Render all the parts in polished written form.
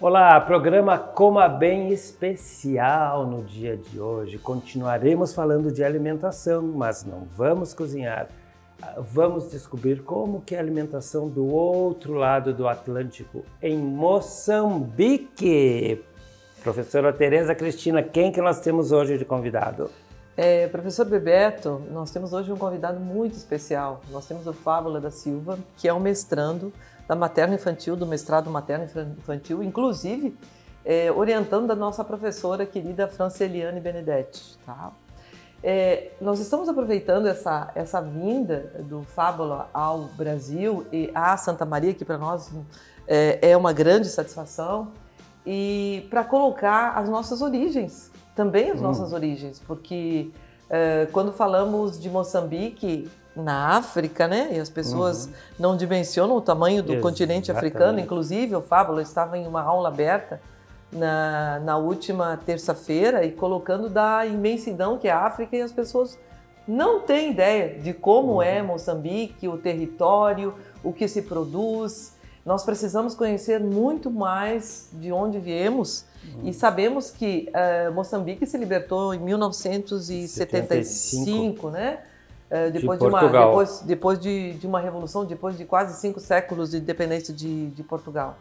Olá, programa Coma Bem especial no dia de hoje. Continuaremos falando de alimentação, mas não vamos cozinhar. Vamos descobrir como que é a alimentação do outro lado do Atlântico, em Moçambique. Professora Tereza Cristina, quem que nós temos hoje de convidado? Professor Bebeto, nós temos hoje um convidado muito especial. Nós temos o Fábula da Silva, que é um mestrando da materno-infantil, do mestrado materno-infantil, inclusive orientando da nossa professora querida Franceliane Benedetti. Tá? Nós estamos aproveitando essa vinda do Fábula ao Brasil e à Santa Maria, que para nós é uma grande satisfação, e para colocar as nossas origens, também as nossas origens, porque quando falamos de Moçambique, na África, né? E as pessoas não dimensionam o tamanho do continente africano. Inclusive, o Fábula estava em uma aula aberta na última terça-feira e colocando da imensidão que é a África, e as pessoas não têm ideia de como é Moçambique, o território, o que se produz. Nós precisamos conhecer muito mais de onde viemos e sabemos que Moçambique se libertou em 1975, né? Depois de uma revolução, depois de quase 5 séculos de independência de Portugal.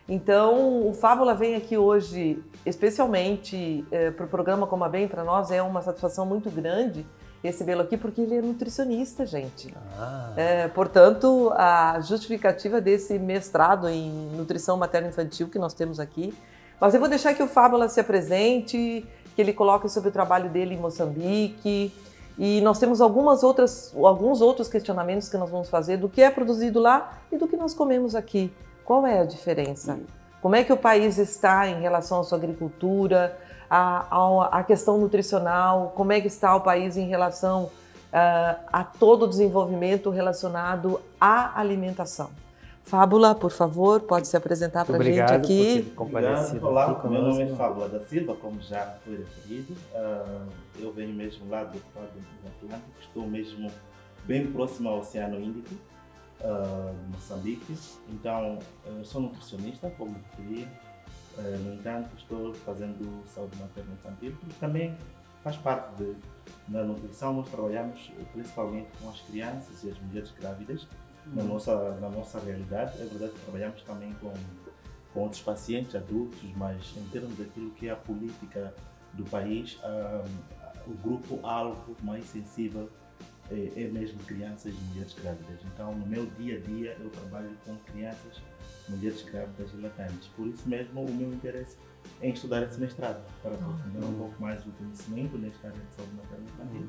Então, o Fábula vem aqui hoje, especialmente para o programa Coma Bem. Para nós é uma satisfação muito grande recebê-lo aqui, porque ele é nutricionista, gente. Portanto, a justificativa desse mestrado em nutrição materno-infantil que nós temos aqui. Mas eu vou deixar que o Fábula se apresente, que ele coloque sobre o trabalho dele em Moçambique. E nós temos alguns outros questionamentos que nós vamos fazer do que é produzido lá e do que nós comemos aqui. Qual é a diferença? Como é que o país está em relação à sua agricultura, à questão nutricional? Como é que está o país em relação a todo o desenvolvimento relacionado à alimentação? Fábula, por favor, pode se apresentar para a gente aqui. Obrigado. Olá, meu nome é Fábula da Silva, como já foi referido. Eu venho mesmo lá do Atlântico, estou mesmo bem próximo ao Oceano Índico, Moçambique. Então, eu sou nutricionista, como referi. No entanto, estou fazendo saúde materno-infantil, porque também faz parte da nutrição. Nós trabalhamos principalmente com as crianças e as mulheres grávidas. Na nossa realidade. É verdade que trabalhamos também com outros pacientes adultos, mas em termos daquilo que é a política do país, o grupo-alvo mais sensível é mesmo crianças e mulheres grávidas. Então, no meu dia a dia, eu trabalho com crianças, mulheres grávidas e lactantes. Por isso mesmo, o meu interesse é em estudar esse mestrado, para aprofundar um pouco mais o conhecimento nesta área de saúde materno-infantil.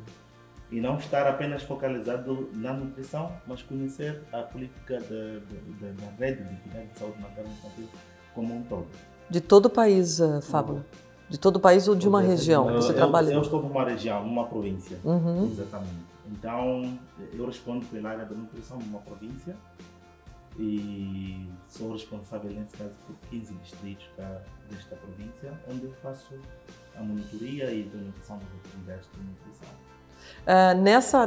E não estar apenas focalizado na nutrição, mas conhecer a política da rede de cuidado de saúde materno-infantil como um todo. De todo o país, Fábula? De todo o país ou de uma região que você trabalha? Eu estou numa região, numa província, exatamente. Então, eu respondo pela área da nutrição numa província e sou responsável, nesse caso, por 15 distritos desta província, onde eu faço a monitoria e a nutrição das atividades de nutrição.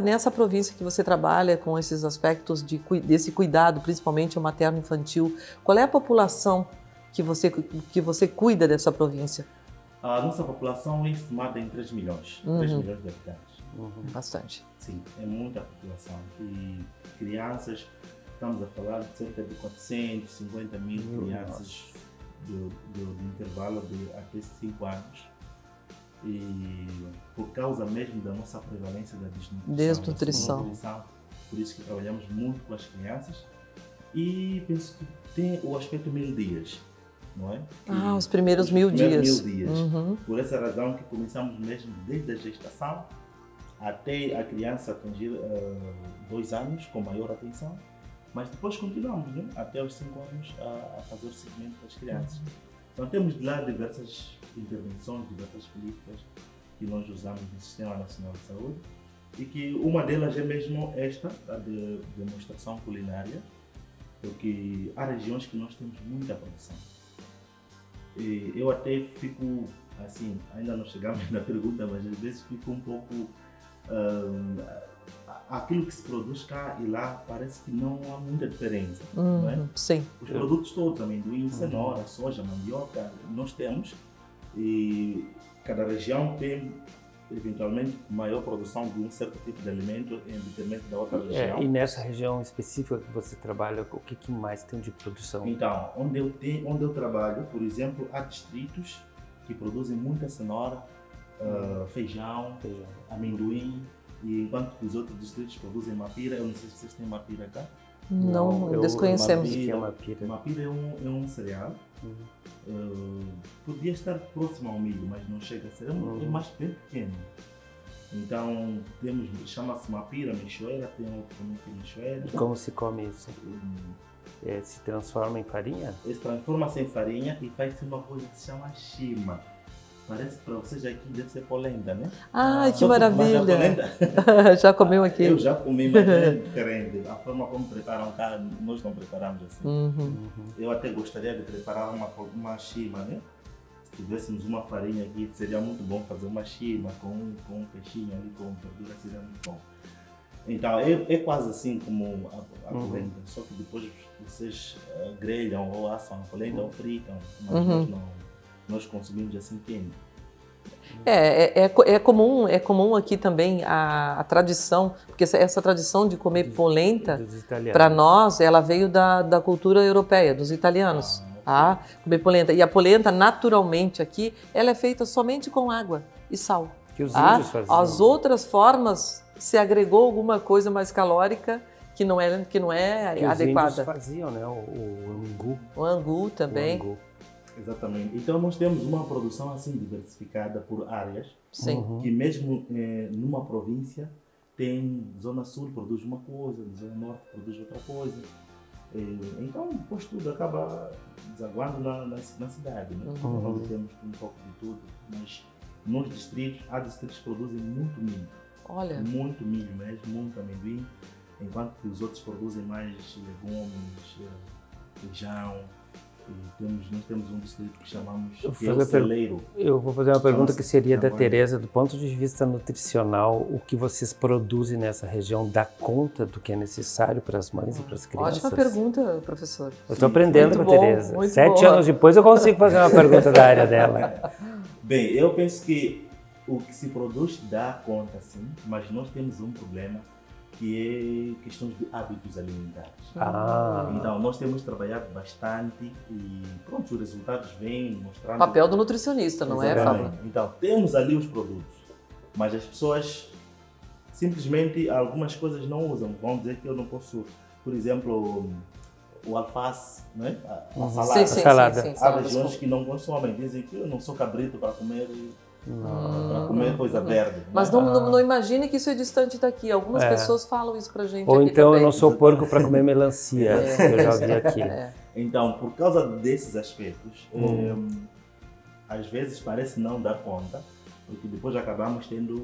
Nessa província que você trabalha com esses aspectos desse cuidado, principalmente o materno-infantil, qual é a população que você cuida dessa província? A nossa população é estimada em 3 milhões, 3 milhões de habitantes. Bastante. Sim, é muita população. E crianças, estamos a falar de cerca de 450 mil crianças do intervalo de até 5 anos. E por causa mesmo da nossa prevalência da desnutrição, por isso que trabalhamos muito com as crianças. E penso que tem o aspecto 1000 dias, não é? Os primeiros 1000 dias. Por essa razão que começamos mesmo desde a gestação até a criança atingir 2 anos com maior atenção, mas depois continuamos, né? Até os 5 anos a fazer o seguimento das crianças. Então temos de lá diversas intervenções, diversas políticas que nós usamos no Sistema Nacional de Saúde, e que uma delas é mesmo esta, a de demonstração culinária, porque há regiões que nós temos muita produção. E eu até fico, assim, ainda não chegamos na pergunta, mas às vezes fico um pouco aquilo que se produz cá e lá parece que não há muita diferença, não é? Sim. Os produtos todos, amendoim, cenoura, soja, mandioca, nós temos, e cada região tem eventualmente maior produção de um certo tipo de alimento em detrimento da outra região. E nessa região específica que você trabalha, o que mais tem de produção? Então, onde eu trabalho, por exemplo, há distritos que produzem muita cenoura, feijão, amendoim, e enquanto que os outros distritos produzem mapira. Eu não sei se vocês têm mapira cá. Não, desconhecemos. Mapira é um cereal. Podia estar próximo ao milho, mas não chega a ser, é mais bem pequeno. Então chama-se mapira, michoeira, tem outro também que é michoeira. E como se come isso? Se transforma em farinha? Transforma-se em farinha e faz-se uma coisa que se chama chima. Parece para vocês aqui deve ser polenta, né? Ah, que maravilha! Já comeu aqui? Eu já comi, mas é diferente. A forma como preparam cá, nós não preparamos assim. Eu até gostaria de preparar uma chima, né? Se tivéssemos uma farinha aqui, seria muito bom fazer uma chima com um peixinho ali, com verdura, seria muito bom. Então, é quase assim como a polenta, só que depois vocês grelham ou assam a polenta ou fritam, mas nós consumimos assim quente. É comum aqui também a tradição, porque essa tradição de comer polenta, para nós, ela veio da cultura europeia, dos italianos. Comer polenta. E a polenta, naturalmente aqui, ela é feita somente com água e sal. Que os índios faziam. As outras formas, se agregou alguma coisa mais calórica que não é que adequada. Os índios faziam, né? O angu. O angu também. O angu. Exatamente. Então nós temos uma produção assim diversificada por áreas. Sim. Que mesmo numa província tem zona sul produz uma coisa, zona norte produz outra coisa. Então depois tudo acaba desaguando na cidade, né? Onde temos um pouco de tudo, mas nos distritos, há distritos que produzem muito milho. Olha. Muito milho mesmo, muito amendoim, enquanto que os outros produzem mais legumes, feijão. Nós temos um distrito que chamamos que é o celeiro. Eu vou fazer uma pergunta que seria da Tereza. Do ponto de vista nutricional, o que vocês produzem nessa região dá conta do que é necessário para as mães e para as crianças? Ótima pergunta, professor. Eu estou aprendendo com a Tereza. 7 anos depois eu consigo fazer uma pergunta da área dela. Bem, eu penso que o que se produz dá conta, sim, mas nós temos um problema que é questões de hábitos alimentares. Então, nós temos trabalhado bastante e pronto, os resultados vêm mostrando... Papel do nutricionista, não é, Fábio? Então, temos ali os produtos, mas as pessoas simplesmente algumas coisas não usam. Vão dizer que eu não posso, por exemplo, o alface, né? A salada. Sim. Há regiões que não consomem, dizem que eu não sou cabrito para comer... para comer coisa verde. Mas não imagine que isso é distante daqui. Algumas pessoas falam isso pra gente. Ou aqui então também. eu não sou porco para comer melancia, eu já vi aqui. Então, por causa desses aspectos, às vezes parece não dar conta, porque depois acabamos tendo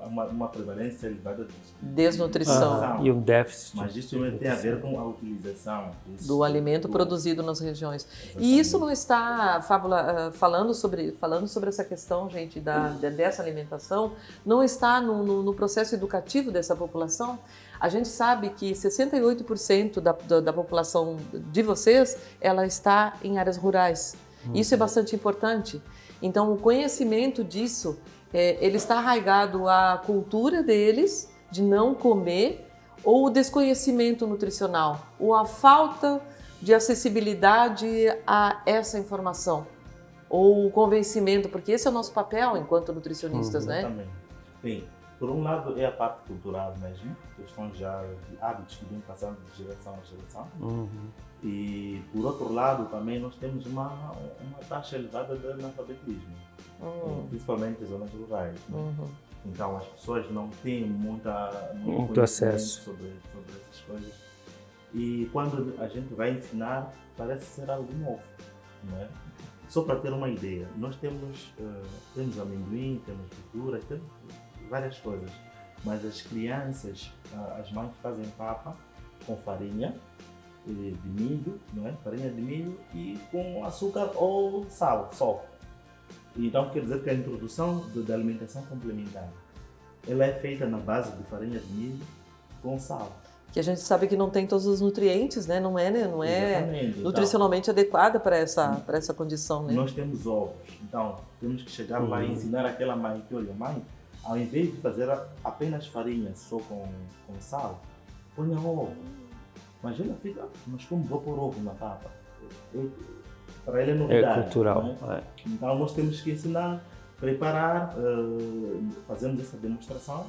uma prevalência elevada de desnutrição e um déficit. Mas isso tem a ver com a utilização do alimento produzido nas regiões. Exatamente. E isso não está, Fábula, falando sobre essa questão, gente, dessa alimentação, não está no processo educativo dessa população? A gente sabe que 68% da população de vocês, ela está em áreas rurais. Isso é bastante importante. Então, o conhecimento disso, ele está arraigado à cultura deles de não comer, ou o desconhecimento nutricional, ou a falta de acessibilidade a essa informação, ou o convencimento, porque esse é o nosso papel enquanto nutricionistas, né? Exatamente. Bem, por um lado é a parte cultural mesmo, questões já de hábitos que vêm passando de geração a geração. E por outro lado também nós temos uma taxa elevada de analfabetismo, principalmente nas zonas rurais. Né? Então as pessoas não têm muito acesso sobre essas coisas. E quando a gente vai ensinar, parece ser algo novo. Né? Só para ter uma ideia, nós temos amendoim, temos verduras, temos várias coisas. Mas as crianças, as mães fazem papa com farinha de milho, não é? Farinha de milho e com açúcar ou sal, só. Então quer dizer que a introdução da alimentação complementar. ela é feita na base de farinha de milho com sal. Que a gente sabe que não tem todos os nutrientes, né? Não é Exatamente. nutricionalmente adequada para essa condição, né? Nós temos ovos, então temos que chegar lá e ensinar aquela mãe que, olha, mãe, ao invés de fazer apenas farinha só com sal, ponha ovo. Mas ela fica, mas como vou pôr ovo na papa? Para ela é novidade. É cultural. Né? Então nós temos que ensinar, preparar, fazemos essa demonstração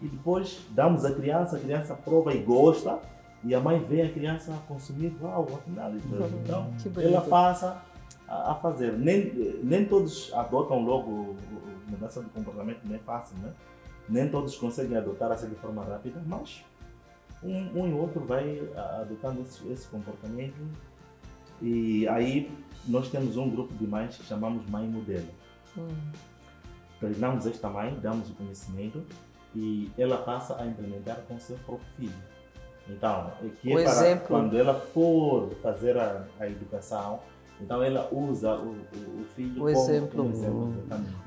e depois damos à criança, a criança prova e gosta, e a mãe vê a criança consumir, uau, afinal. Então ela passa a fazer. Nem todos adotam logo mudança de comportamento, não é fácil, né? Nem todos conseguem adotar assim de forma rápida, mas um e outro vai adotando esse comportamento. E aí nós temos um grupo de mães que chamamos Mãe Modelo. Treinamos esta mãe, damos o conhecimento e ela passa a implementar com o seu próprio filho. Então, aqui é para quando ela for fazer a educação, então ela usa o filho como exemplo.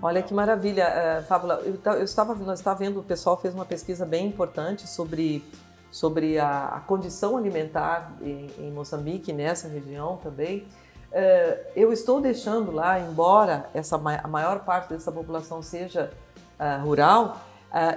Olha que maravilha, Fábula. Nós estávamos vendo, o pessoal fez uma pesquisa bem importante sobre a condição alimentar em Moçambique, nessa região também. Eu estou deixando lá, embora a maior parte dessa população seja rural,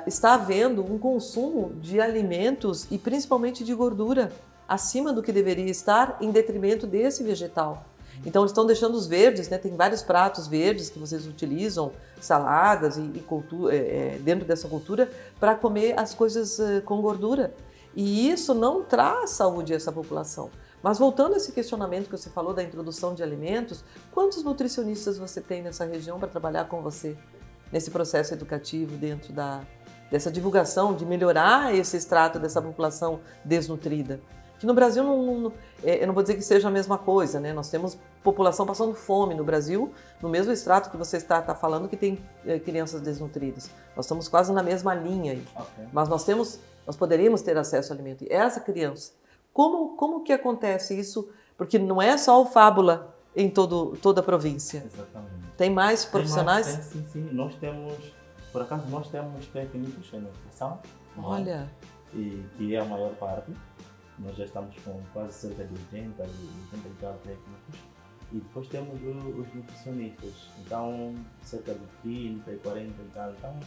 está havendo um consumo de alimentos e principalmente de gordura acima do que deveria estar, em detrimento desse vegetal. Então eles estão deixando os verdes, né? Tem vários pratos verdes que vocês utilizam, saladas e dentro dessa cultura, para comer as coisas com gordura. E isso não traz saúde a essa população. Mas voltando a esse questionamento que você falou da introdução de alimentos, quantos nutricionistas você tem nessa região para trabalhar com você nesse processo educativo dentro dessa divulgação de melhorar esse extrato dessa população desnutrida? Que no Brasil, eu não vou dizer que seja a mesma coisa, né? Nós temos população passando fome no Brasil, no mesmo extrato que você está falando que tem crianças desnutridas. Nós estamos quase na mesma linha aí. Okay. Mas nós poderíamos ter acesso ao alimento. E essa criança, como que acontece isso? Porque não é só o Fábula em toda a província. Exatamente. Tem mais profissionais? Sim. Por acaso nós temos técnicos em nutrição. Olha. Que é a maior parte. Nós já estamos com quase cerca de 80 e tal técnicos. E depois temos os nutricionistas. Então, cerca de 30 e 40 e tal. Então,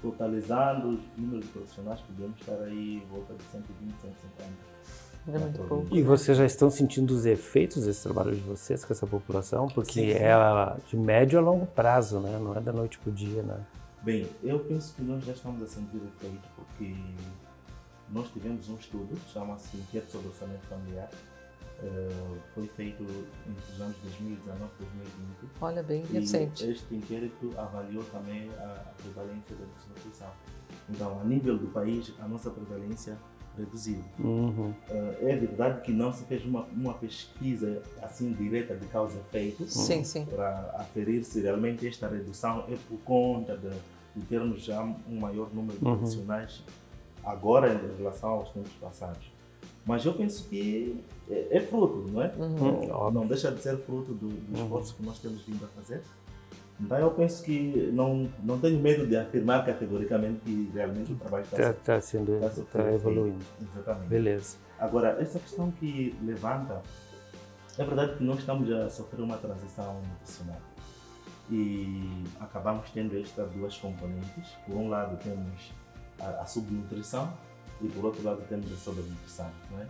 totalizando os números de profissionais, podemos estar aí em volta de 120, 150. É muito pouco. E vocês já estão sentindo os efeitos desse trabalho de vocês com essa população? Porque sim. É de médio a longo prazo, né? Não é da noite para o dia, né? Bem, eu penso que nós já estamos a sentir o efeito, porque nós tivemos um estudo, chama-se Inquérito sobre Orçamento Familiar, foi feito entre os anos 2019 e 2020. Olha, bem recente. Este inquérito avaliou também a prevalência da desnutrição. Então, a nível do país, a nossa prevalência reduziu. É verdade que não se fez uma pesquisa assim direta de causa e efeito para aferir se realmente esta redução é por conta de termos já um maior número de profissionais agora em relação aos tempos passados. Mas eu penso que é fruto, não é? Não deixa de ser fruto do esforço que nós temos vindo a fazer. Então eu penso que não tenho medo de afirmar categoricamente que realmente o trabalho está evoluindo. Exatamente. Beleza. Agora, essa questão que levanta, é verdade que nós estamos a sofrer uma transição nutricional e acabamos tendo estas duas componentes. Por um lado temos a subnutrição e por outro lado temos a sobrenutrição, não é?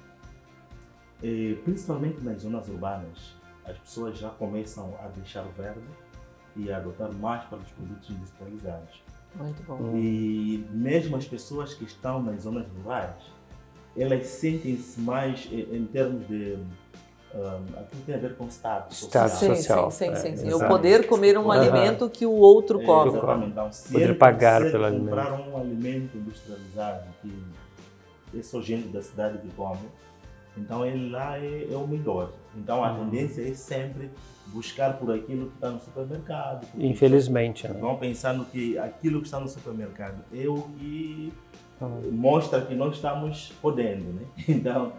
E, principalmente nas zonas urbanas, as pessoas já começam a deixar o verde e a adotar mais para os produtos industrializados. Muito bom. E mesmo as pessoas que estão nas zonas rurais, elas sentem-se mais em termos de aquilo tem a ver com status social. Sim. Eu poder comer um alimento que o outro come. Exatamente. Então, se poder pagar pelo alimento. Comprar um alimento industrializado que é só gente da cidade que come, então ele lá é o melhor. Então a tendência é sempre buscar por aquilo que está no supermercado. Infelizmente, né? Vão pensando que aquilo que está no supermercado é o que mostra que nós estamos podendo, né? Então,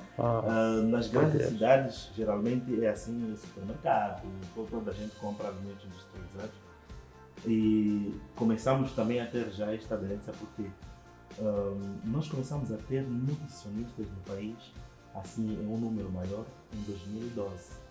nas grandes cidades, geralmente é assim no supermercado, toda a gente compra alimentos industrializados. E começamos também a ter já esta tendência porque nós começamos a ter nutricionistas no país, assim, em um número maior, em 2012.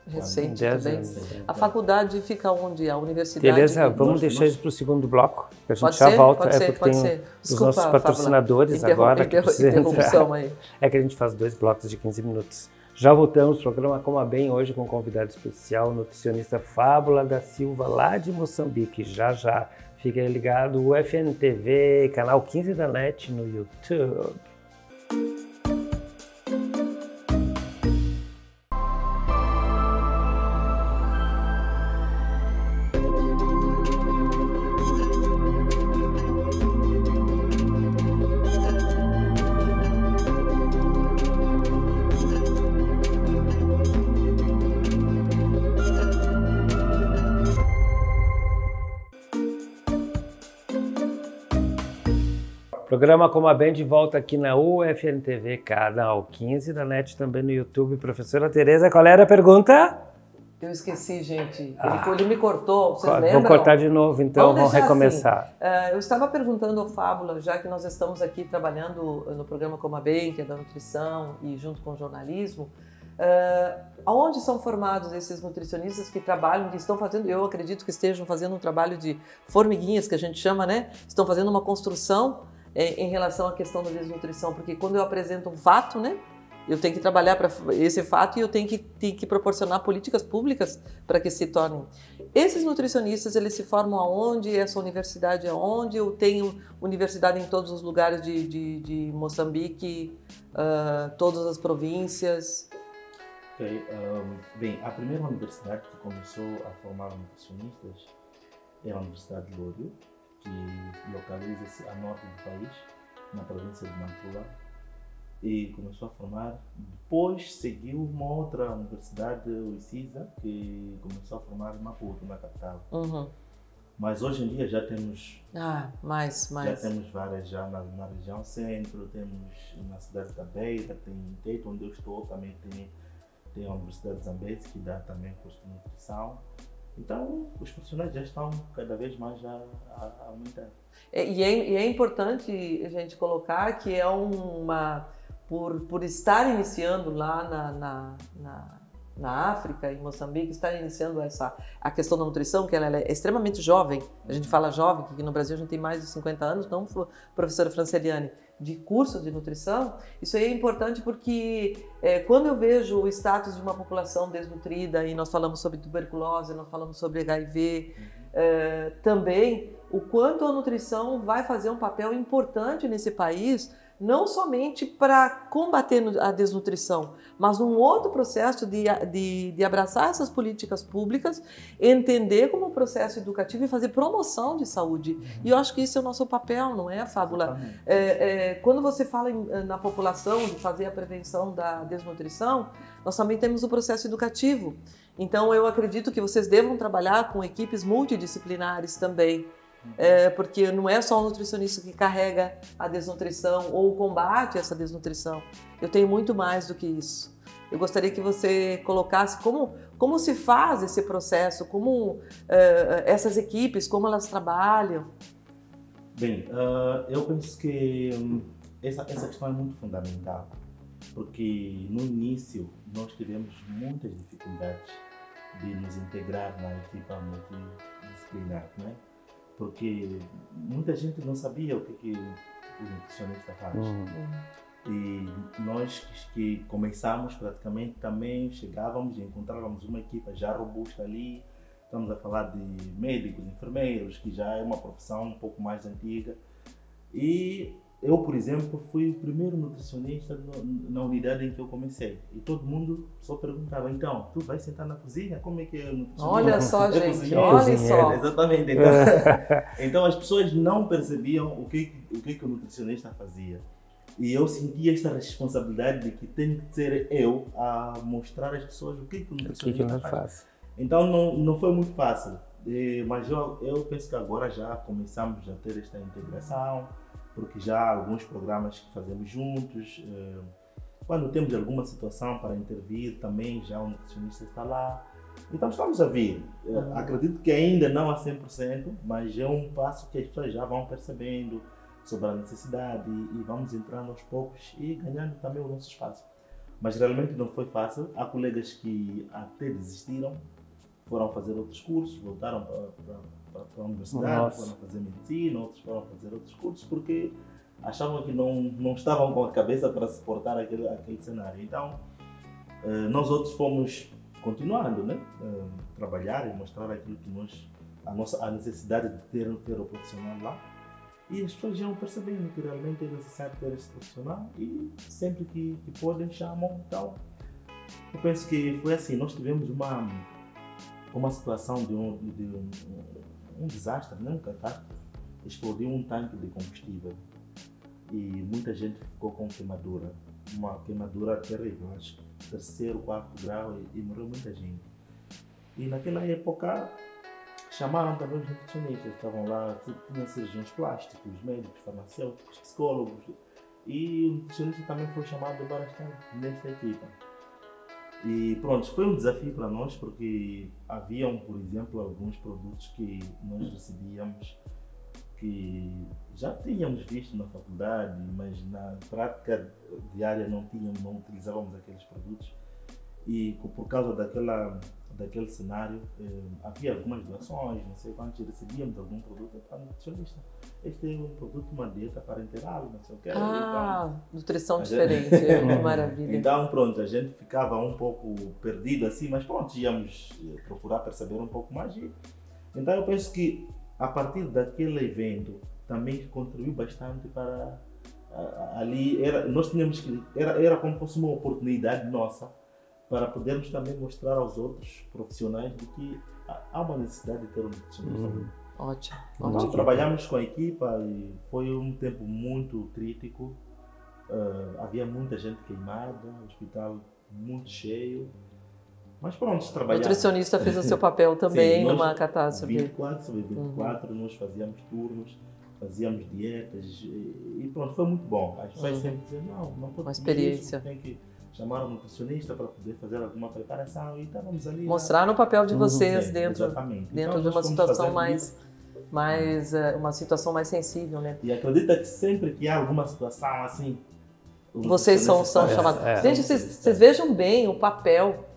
Recente também. A faculdade fica onde? A universidade? Beleza, vamos deixar isso para o segundo bloco, que a gente já volta. Porque tem os nossos patrocinadores agora. Interrupção aí. É que a gente faz 2 blocos de 15 minutos. Já voltamos, programa Coma Bem, hoje com um convidado especial, nutricionista Fábula da Silva, lá de Moçambique. Já. Fica ligado, UFN TV, canal 15 da NET no YouTube. Programa Coma Bem de volta aqui na UFN TV, canal 15 da NET, também no YouTube. Professora Tereza, qual era a pergunta? Eu esqueci, gente. Ele me cortou, vocês lembram? Vou cortar de novo, então vamos recomeçar. Assim, eu estava perguntando ao Fábula, já que nós estamos aqui trabalhando no programa Coma Bem, que é da nutrição e junto com o jornalismo, aonde são formados esses nutricionistas que trabalham, que estão fazendo, eu acredito que estejam fazendo um trabalho de formiguinhas, que a gente chama, né? Estão fazendo uma construção em relação à questão da desnutrição, porque quando eu apresento um fato, né, eu tenho que trabalhar para esse fato e eu tenho que proporcionar políticas públicas para que se tornem. Esses nutricionistas, eles se formam aonde? Essa universidade é onde? Eu tenho universidade em todos os lugares de Moçambique, todas as províncias. Okay, bem, a primeira universidade que começou a formar nutricionistas é a Universidade de Lório, que localiza-se a norte do país, na província de Nampula, e começou a formar. Depois seguiu uma outra universidade, o ICISA, que começou a formar em Maputo, na capital. Uhum. Mas hoje em dia já temos mais. Já temos várias já na região centro, temos na cidade da Beira, tem Teito, onde eu estou, também tem a Universidade de Zambeze, que dá também curso de nutrição. Então, os profissionais já estão cada vez mais a aumentar. E é importante a gente colocar que é por estar iniciando lá na África, em Moçambique, estar iniciando a questão da nutrição, que ela é extremamente jovem. A gente fala jovem, que aqui no Brasil a gente tem mais de 50 anos, não, professora Franceliane, de curso de nutrição. Isso aí é importante porque quando eu vejo o status de uma população desnutrida, e nós falamos sobre tuberculose, nós falamos sobre HIV, também o quanto a nutrição vai fazer um papel importante nesse país, não somente para combater a desnutrição, mas num outro processo de abraçar essas políticas públicas, entender como um processo educativo e fazer promoção de saúde. E eu acho que isso é o nosso papel, não é, Fábula? Quando você fala na população de fazer a prevenção da desnutrição, nós também temos o processo educativo. Então, eu acredito que vocês devam trabalhar com equipes multidisciplinares também, porque não é só o nutricionista que carrega a desnutrição ou combate essa desnutrição. Eu tenho muito mais do que isso. Eu gostaria que você colocasse como se faz esse processo, como essas equipes, como elas trabalham. Bem, eu penso que essa questão é muito fundamental, porque no início nós tivemos muitas dificuldades de nos integrar na equipa multidisciplinar, né? Porque muita gente não sabia o que o nutricionista faz. E nós que começamos praticamente também chegávamos e encontrávamos uma equipa já robusta ali. Estamos a falar de médicos, enfermeiros, que já é uma profissão um pouco mais antiga. E eu, por exemplo, fui o primeiro nutricionista na unidade em que eu comecei. E todo mundo só perguntava, então, tu vai sentar na cozinha? Como é que é o nutricionista? Olha só, gente, olha só. Exatamente. Então as pessoas não percebiam o que o nutricionista fazia. E eu senti esta responsabilidade de que tem que ser eu a mostrar às pessoas o que o nutricionista faz. Então não foi muito fácil. Mas eu penso que agora já começamos a ter esta integração, porque já há alguns programas que fazemos juntos. Quando temos alguma situação para intervir, também já o nutricionista está lá. Então estamos a vir. Acredito que ainda não a 100%, mas é um passo que as pessoas já vão percebendo. sobre a necessidade e vamos entrando aos poucos e ganhando também o nosso espaço. Mas realmente não foi fácil. Há colegas que até desistiram, foram fazer outros cursos, voltaram para a universidade, foram fazer medicina, outros foram fazer outros cursos porque achavam que não estavam com a cabeça para suportar aquele cenário. Então, nós outros fomos continuando, né? Trabalhar e mostrar aquilo que a necessidade de ter o profissional lá. E as pessoas iam percebendo que realmente é necessário ter esse profissional e sempre que podem chamam. Então, eu penso que foi assim. Nós tivemos uma situação de um desastre, né? Um catástrofe. Explodiu um tanque de combustível e muita gente ficou com queimadura. Uma queimadura terrível, acho que 3º, 4º grau e morreu muita gente. E naquela época chamaram também os nutricionistas, estavam lá, tinham cirurgiões plásticos, médicos, farmacêuticos, psicólogos e o nutricionista também foi chamado para estar nesta equipa. E pronto, foi um desafio para nós porque haviam, por exemplo, alguns produtos que nós recebíamos que já tínhamos visto na faculdade, mas na prática diária não utilizávamos aqueles produtos e por causa daquele cenário havia algumas doações, não sei quantos recebíamos algum produto para nutricionista. Este é um produto, uma dieta parenteral, não sei o que. Então, nutrição diferente, que maravilha. Então pronto, a gente ficava um pouco perdido assim, mas pronto, íamos procurar perceber um pouco mais. Então eu penso que a partir daquele evento também contribuiu bastante para ali nós tínhamos que era como se fosse uma oportunidade nossa para podermos também mostrar aos outros profissionais de que há uma necessidade de ter um nutricionista. Ótimo. Nós trabalhamos com a equipa e foi um tempo muito crítico. Havia muita gente queimada, o hospital muito cheio. Mas pronto, trabalhamos. O nutricionista fez o seu papel também numa catástrofe. 24 sobre 24, nós fazíamos turnos, fazíamos dietas e pronto, foi muito bom. As pessoas sempre diziam, não pode uma experiência. Isso, tem que chamar um nutricionista para poder fazer alguma preparação e estávamos ali. Mostrar o papel de vocês dentro então, de uma situação uma situação mais sensível, né? E acredita que sempre que há alguma situação assim, vocês são chamados. Gente, vocês vejam bem o papel.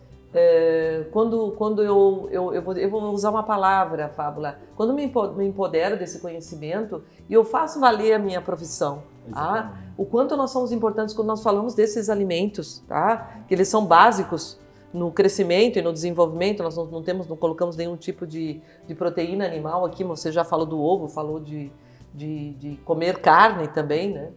Quando eu vou usar uma palavra, Fábula, quando me empodero desse conhecimento e eu faço valer a minha profissão, tá? O quanto nós somos importantes quando nós falamos desses alimentos, tá? Que eles são básicos no crescimento e no desenvolvimento. Nós não colocamos nenhum tipo de proteína animal aqui. Você já falou do ovo, falou de comer carne também, né?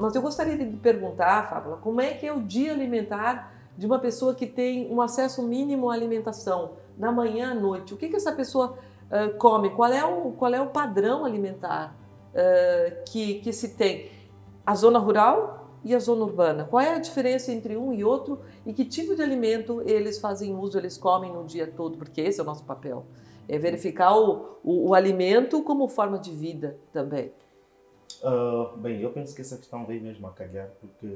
Mas eu gostaria de perguntar, Fábula, como é que é o dia alimentar de uma pessoa que tem um acesso mínimo à alimentação, na manhã, à noite? O que essa pessoa come? Qual é o padrão alimentar que se tem? A zona rural e a zona urbana. Qual é a diferença entre um e outro e que tipo de alimento eles fazem uso, eles comem no dia todo? Porque esse é o nosso papel. É verificar o alimento como forma de vida também. Bem, eu penso que essa questão veio mesmo a calhar, porque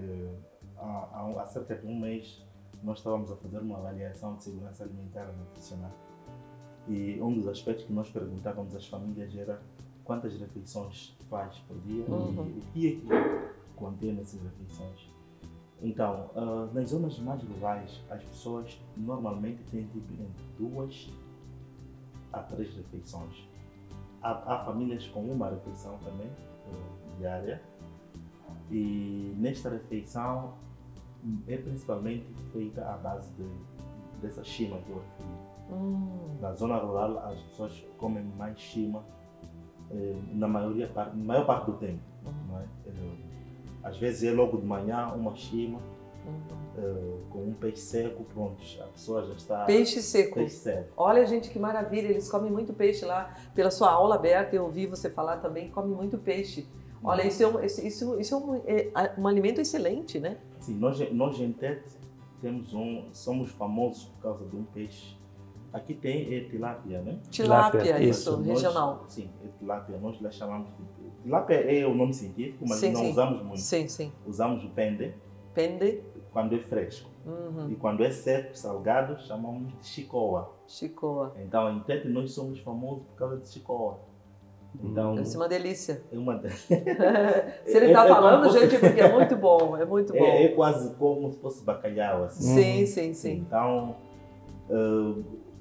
há cerca de um mês nós estávamos a fazer uma avaliação de segurança alimentar e nutricional e um dos aspectos que nós perguntávamos às famílias era quantas refeições faz por dia e o que é que contém nessas refeições. Então, nas zonas mais rurais, as pessoas normalmente têm tipo entre 2 a 3 refeições. Há famílias com uma refeição também, diária, e nesta refeição é principalmente feita à base dessa shima que eu referi. Na zona rural as pessoas comem mais shima na maior parte do tempo. Não é? Às vezes é logo de manhã uma shima com um peixe seco, pronto, a pessoa já está... Peixe seco. Olha, gente, que maravilha, eles comem muito peixe lá. Pela sua aula aberta, eu ouvi você falar também, come muito peixe. Olha, isso é um alimento excelente, né? Sim, nós em Tete somos famosos por causa de um peixe. Aqui tem tilápia, né? Tilápia, isso, regional. Sim, tilápia, nós lá chamamos de... Tilápia é o nome científico, mas não usamos muito. Sim. Usamos o pende. Pende. Quando é fresco. E quando é seco, salgado, chamamos de chicoa. Chicoa. Então, em Tete, nós somos famosos por causa de chicoa. Então, deve ser uma delícia. é uma... Se ele está falando, como gente, é porque é muito bom, é muito bom. é quase como se fosse bacalhau, assim. Sim, sim, sim. Então,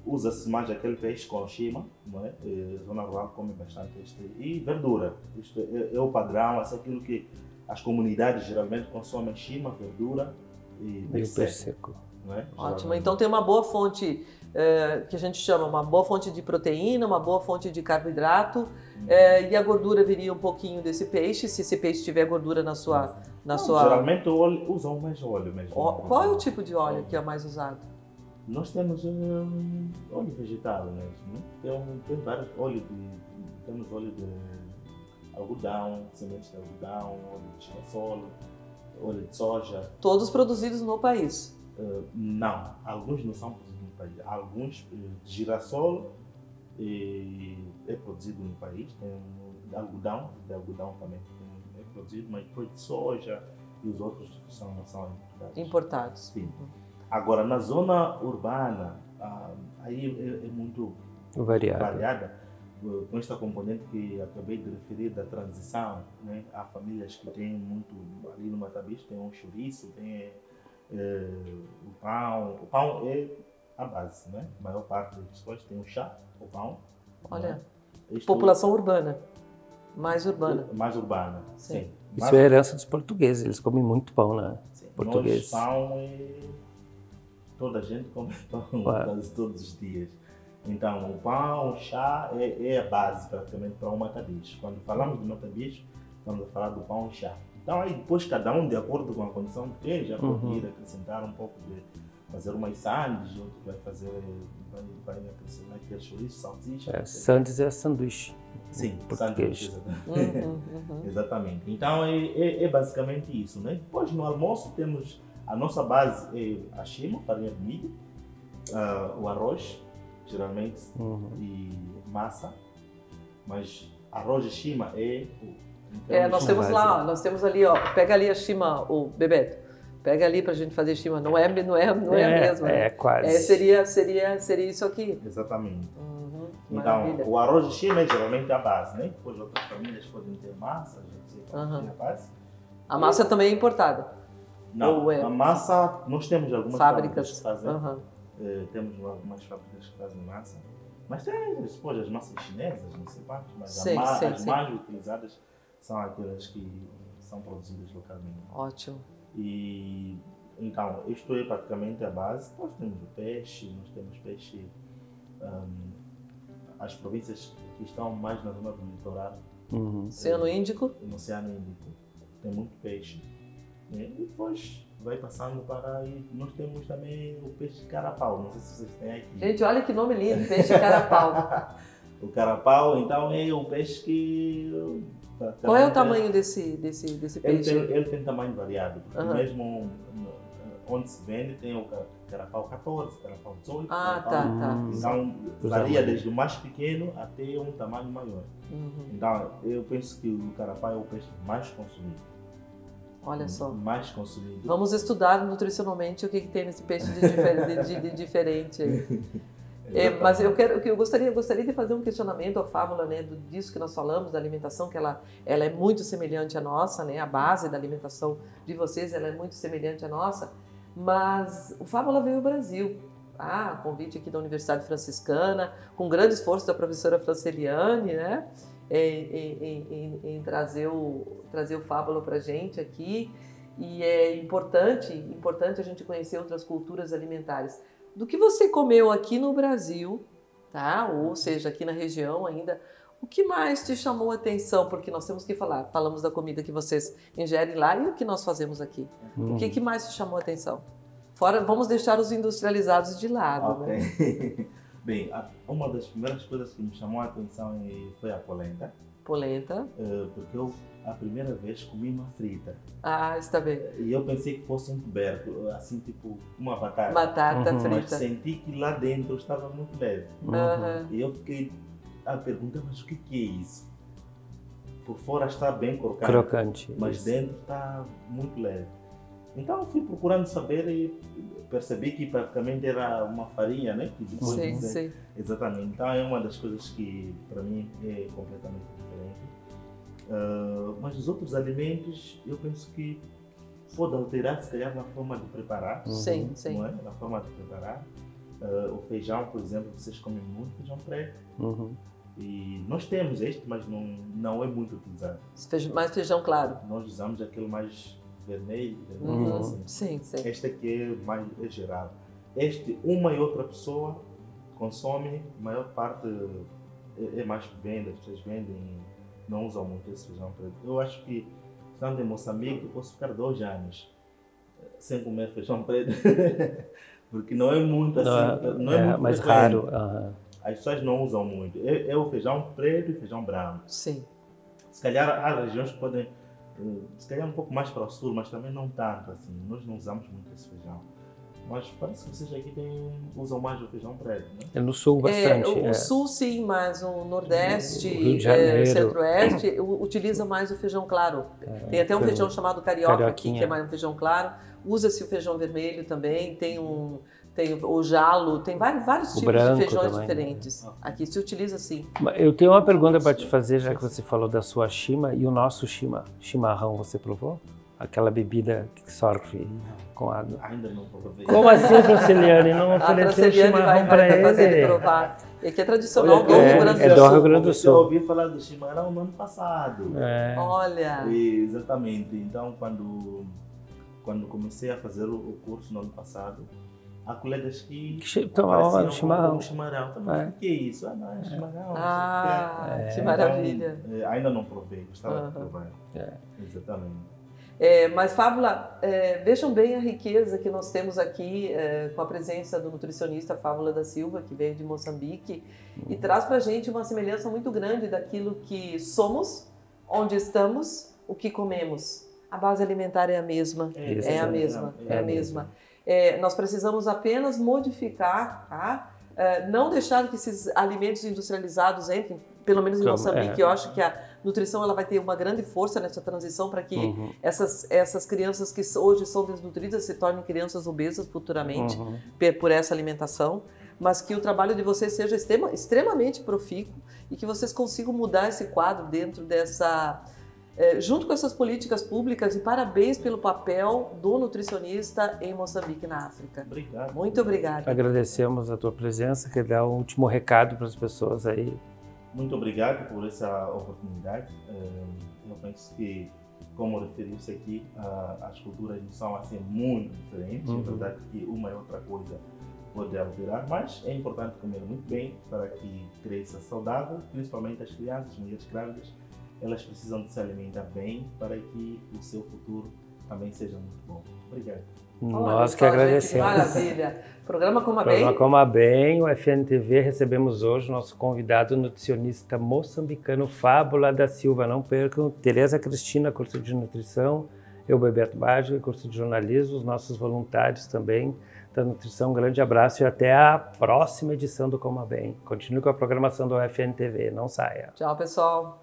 usa-se mais aquele peixe com shima, não é? A zona rural come bastante este. E verdura. Isto é o padrão, é aquilo que as comunidades geralmente consomem: shima, verdura e peixe seco. Não é? Ótimo. Então tem uma boa fonte, que a gente chama uma boa fonte de proteína, uma boa fonte de carboidrato, e a gordura viria um pouquinho desse peixe, se esse peixe tiver gordura na sua... Geralmente usam mais óleo mesmo. Qual é o tipo de óleo que é mais usado? Nós temos óleo vegetal mesmo. Tem vários óleos. Temos óleo de algodão, sementes de algodão, óleo de girassol, óleo de soja. Todos produzidos no país? Não, alguns não são produzidos no país. Alguns de girassol é produzido no país. Tem de algodão também é produzido, mas depois de soja e os outros são importados. Sim. Agora, na zona urbana, aí é muito variada, com esta componente que acabei de referir da transição, né? Há famílias que têm muito, ali no Matabicho tem um chouriço, tem o pão. O pão é a base, né? A maior parte das pessoas tem o chá, o pão. Olha, população urbana, mais urbana, sim. Isso é herança dos portugueses, eles comem muito pão, né? Sim. Português. Pão toda a gente come pão quase todos os dias. Então, o pão, o chá é a base praticamente para o Matabicho. Quando falamos de Matabicho, estamos a falar do pão e chá. Então, aí depois cada um, de acordo com a condição que tem, já pode ir acrescentar um pouco de fazer umas sandes, outro vai acrescentar aquele chouriço, salsicha. Sandes é sanduíche. Sim, português. Exatamente. Então, é basicamente isso, né? Depois, no almoço, temos a nossa base é a shima, farinha de milho, o arroz, geralmente, e massa, mas arroz e shima nós temos lá, nós temos ali, ó, pega ali a shima, o Bebeto, pega ali pra gente fazer shima, não é mesmo, né? É quase. Seria isso aqui. Exatamente. Então, Maravilha. o arroz de shima é geralmente a base, né? Depois outras famílias podem ter massa, a gente pode ter a base. A massa também é importada? Não, a massa, nós temos algumas fábricas que fazem. Temos algumas fábricas que fazem massa. Mas tem depois as massas chinesas, não sei quantas, mas as mais utilizadas são aquelas que são produzidas localmente. Ótimo. E então, isto é praticamente a base. Nós temos o peixe, as províncias que estão mais na zona do litoral. Oceano Índico? No Oceano Índico tem muito peixe. E depois vai passando para aí. Nós temos também o peixe carapau, não sei se vocês têm aqui. Gente, olha que nome lindo, peixe carapau. O carapau, então, é um peixe que... Qual é o tamanho desse peixe? Ele tem tamanho variado, porque mesmo onde se vende tem o carapau 14, carapau 18. Tá. Então, varia desde o mais pequeno até um tamanho maior. Então, eu penso que o carapau é o peixe mais consumido. Olha só. Mais consumido. Vamos estudar nutricionalmente o que tem nesse peixe de diferente aí. Mas eu gostaria de fazer um questionamento à fábula, né, disso que nós falamos, da alimentação, que ela é muito semelhante à nossa, né, a base da alimentação de vocês ela é muito semelhante à nossa, mas o Fábula veio ao Brasil, convite aqui da Universidade Franciscana, com grande esforço da professora Franceliane, né, em trazer o Fábula para a gente aqui, e é importante a gente conhecer outras culturas alimentares. Do que você comeu aqui no Brasil, tá? Ou seja, aqui na região ainda, o que mais te chamou a atenção? Porque nós temos que falamos da comida que vocês ingerem lá e o que nós fazemos aqui. O que mais te chamou a atenção? Fora, vamos deixar os industrializados de lado, né? Bem, uma das primeiras coisas que me chamou a atenção foi a polenta. Polenta? Porque eu, a primeira vez, comi uma frita. Está bem. E eu pensei que fosse um tubérculo, assim, tipo uma batata. Batata frita. Mas senti que lá dentro estava muito leve. E eu fiquei a perguntar, mas o que é isso? Por fora está bem crocante. Mas dentro está muito leve. Então fui procurando saber e percebi que praticamente era uma farinha, né? Que depois Sim. Exatamente. Então é uma das coisas que para mim é completamente diferente. Mas os outros alimentos eu penso que pode alterar se calhar na forma de preparar. Sim. Não é? Na forma de preparar. O feijão, por exemplo, vocês comem muito feijão preto. E nós temos este, mas não é muito utilizado. Mais feijão claro. Nós usamos aquele mais vermelho, assim. Sim. Este aqui é mais geral. Este, uma e outra pessoa consome, a maior parte é mais venda, as pessoas vendem, não usam muito esse feijão preto. Eu acho que, estando em Moçambique, eu posso ficar 2 anos sem comer feijão preto, porque não é muito assim, não é muito mais frequente. raro. As pessoas não usam muito. É o feijão preto e feijão branco. Sim. Se calhar há regiões que podem, se calhar um pouco mais para o sul, mas também não tanto assim. Nós não usamos muito esse feijão. Mas parece que vocês aqui usam mais o feijão preto, né? É no sul bastante. O sul sim, mas o nordeste, Rio de Janeiro, centro-oeste, utiliza mais o feijão claro. Tem até um feijão chamado carioca aqui, que é mais um feijão claro. Usa-se o feijão vermelho também, tem o jalo, tem vários tipos de feijões também, diferentes. Aqui se utiliza assim. Eu tenho uma pergunta para te fazer, já que você falou da sua chima e o nosso chimarrão, você provou? Aquela bebida que sorve com água. Ainda não provei. Como assim, Franciliane? Não ofereceu chimarrão para ele? Fazer ele provar. É que é tradicional do Rio Grande do Sul. É do Rio Grande do Sul. Eu ouvi falar do chimarrão no ano passado. Olha! Exatamente. Então, quando comecei a fazer o curso no ano passado, há colegas que tomavam chimarrão. O que é isso? Não é chimarrão. Que maravilha. Então, ainda não provei, gostava de provar. Exatamente. Mas, Fábula, vejam bem a riqueza que nós temos aqui com a presença do nutricionista Fábula da Silva, que veio de Moçambique, e traz para a gente uma semelhança muito grande daquilo que somos, onde estamos, o que comemos. A base alimentar é a mesma, é a mesma. Nós precisamos apenas modificar, tá? Não deixar que esses alimentos industrializados entrem, pelo menos em Moçambique. Eu acho que a nutrição ela vai ter uma grande força nessa transição para que essas crianças que hoje são desnutridas se tornem crianças obesas futuramente por essa alimentação, mas que o trabalho de vocês seja extremamente profícuo e que vocês consigam mudar esse quadro dentro dessa... junto com essas políticas públicas, e parabéns pelo papel do nutricionista em Moçambique, na África. Obrigado. Muito obrigada. Agradecemos a tua presença, que dá um último recado para as pessoas aí. Muito obrigado por essa oportunidade. Eu penso que, como referiu-se aqui, as culturas não são assim muito diferentes. É verdade que uma e outra coisa pode alterar, mas é importante comer muito bem para que cresça saudável, principalmente as crianças, as mulheres grávidas. Elas precisam de se alimentar bem para que o seu futuro também seja muito bom. Obrigado. Nós que agradecemos. Maravilha. Programa Coma Bem. Programa Coma Bem, o FNTV. Recebemos hoje o nosso convidado nutricionista moçambicano Fábula da Silva. Não percam, Tereza Cristina, curso de nutrição, eu, Bebeto Bágio, curso de jornalismo, os nossos voluntários também da nutrição. Um grande abraço e até a próxima edição do Coma Bem. Continue com a programação do FNTV, não saia. Tchau, pessoal.